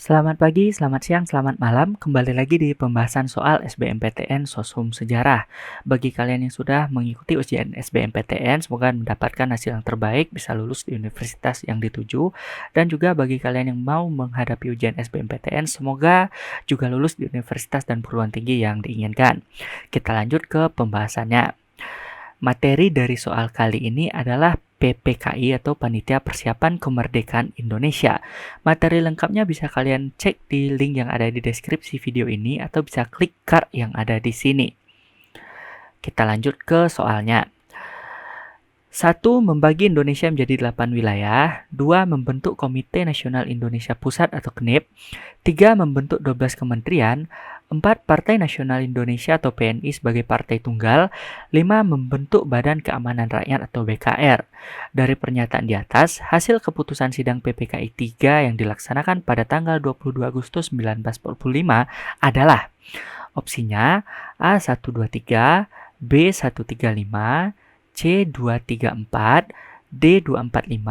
Selamat pagi, selamat siang, selamat malam. Kembali lagi di pembahasan soal SBMPTN Sosum Sejarah. Bagi kalian yang sudah mengikuti ujian SBMPTN, semoga mendapatkan hasil yang terbaik, bisa lulus di universitas yang dituju. Dan juga bagi kalian yang mau menghadapi ujian SBMPTN, semoga juga lulus di universitas dan perguruan tinggi yang diinginkan. Kita lanjut ke pembahasannya. Materi dari soal kali ini adalah PPKI atau Panitia Persiapan Kemerdekaan Indonesia. Materi lengkapnya bisa kalian cek di link yang ada di deskripsi video ini atau bisa klik card yang ada di sini. Kita lanjut ke soalnya. 1. Membagi Indonesia menjadi 8 wilayah. 2. Membentuk Komite Nasional Indonesia Pusat atau KNIP. 3. Membentuk 12 kementerian. 4. Partai Nasional Indonesia atau PNI sebagai partai tunggal. 5. Membentuk Badan Keamanan Rakyat atau BKR. Dari pernyataan di atas, hasil keputusan sidang PPKI 3 yang dilaksanakan pada tanggal 22 Agustus 1945 adalah opsinya A123, B135, C234, D245,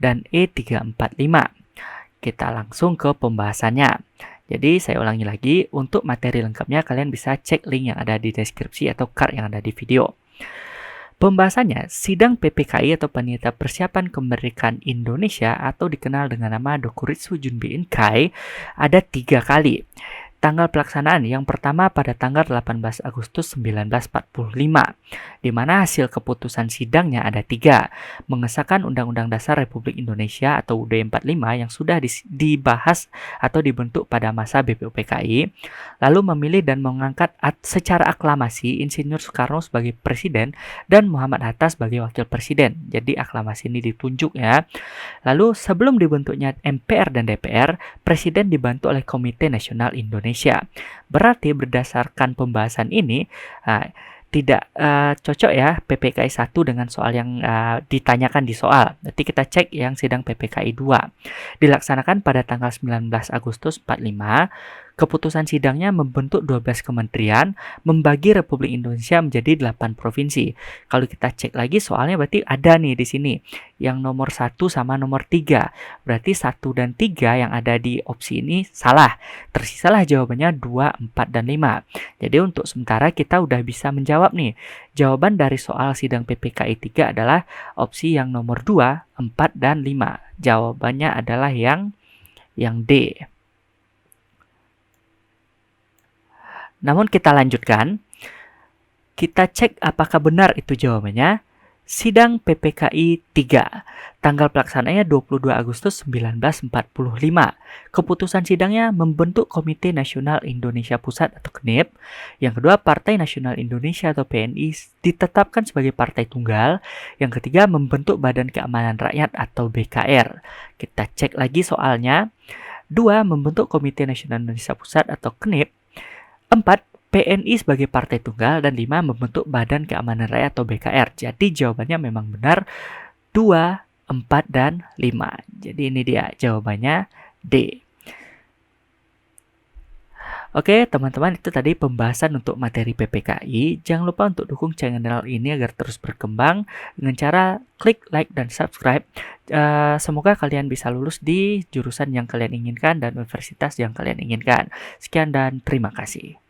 dan E345. Kita langsung ke pembahasannya. Jadi saya ulangi lagi, untuk materi lengkapnya kalian bisa cek link yang ada di deskripsi atau card yang ada di video. Pembahasannya, sidang PPKI atau Panitia Persiapan Kemerdekaan Indonesia atau dikenal dengan nama Dokuritsu Junbi Inkai ada 3 kali. Tanggal pelaksanaan yang pertama pada tanggal 18 Agustus 1945, di mana hasil keputusan sidangnya ada 3, mengesahkan Undang-Undang Dasar Republik Indonesia atau UUD 45 yang sudah dibahas atau dibentuk pada masa BPUPKI, lalu memilih dan mengangkat secara aklamasi Insinyur Soekarno sebagai Presiden dan Muhammad Hatta sebagai Wakil Presiden. Jadi aklamasi ini ditunjuk ya. Lalu sebelum dibentuknya MPR dan DPR, Presiden dibantu oleh Komite Nasional Indonesia. Berarti berdasarkan pembahasan ini, tidak cocok ya PPKI 1 dengan soal yang ditanyakan di soal. Nanti kita cek yang sidang PPKI 2. Dilaksanakan pada tanggal 19 Agustus 45. Keputusan sidangnya membentuk 12 kementerian, membagi Republik Indonesia menjadi 8 provinsi. Kalau kita cek lagi soalnya berarti ada nih di sini yang nomor 1 sama nomor 3. Berarti 1 dan 3 yang ada di opsi ini salah. Tersisalah jawabannya 2, 4, dan 5. Jadi untuk sementara kita udah bisa menjawab nih. Jawaban dari soal sidang PPKI 3 adalah opsi yang nomor 2, 4, dan 5. Jawabannya adalah yang D. Namun kita lanjutkan. Kita cek apakah benar itu jawabannya. Sidang PPKI 3. Tanggal pelaksanaannya 22 Agustus 1945. Keputusan sidangnya membentuk Komite Nasional Indonesia Pusat atau KNIP. Yang kedua, Partai Nasional Indonesia atau PNI ditetapkan sebagai partai tunggal. Yang ketiga, membentuk Badan Keamanan Rakyat atau BKR. Kita cek lagi soalnya. 2. Membentuk Komite Nasional Indonesia Pusat atau KNIP. 4. PNI sebagai partai tunggal, dan 5. Membentuk Badan Keamanan Rakyat atau BKR. Jadi jawabannya memang benar 2, 4, dan 5. Jadi ini dia jawabannya D. Oke teman-teman, itu tadi pembahasan untuk materi PPKI. Jangan lupa untuk dukung channel ini agar terus berkembang dengan cara klik like dan subscribe. Semoga kalian bisa lulus di jurusan yang kalian inginkan dan universitas yang kalian inginkan. Sekian dan terima kasih.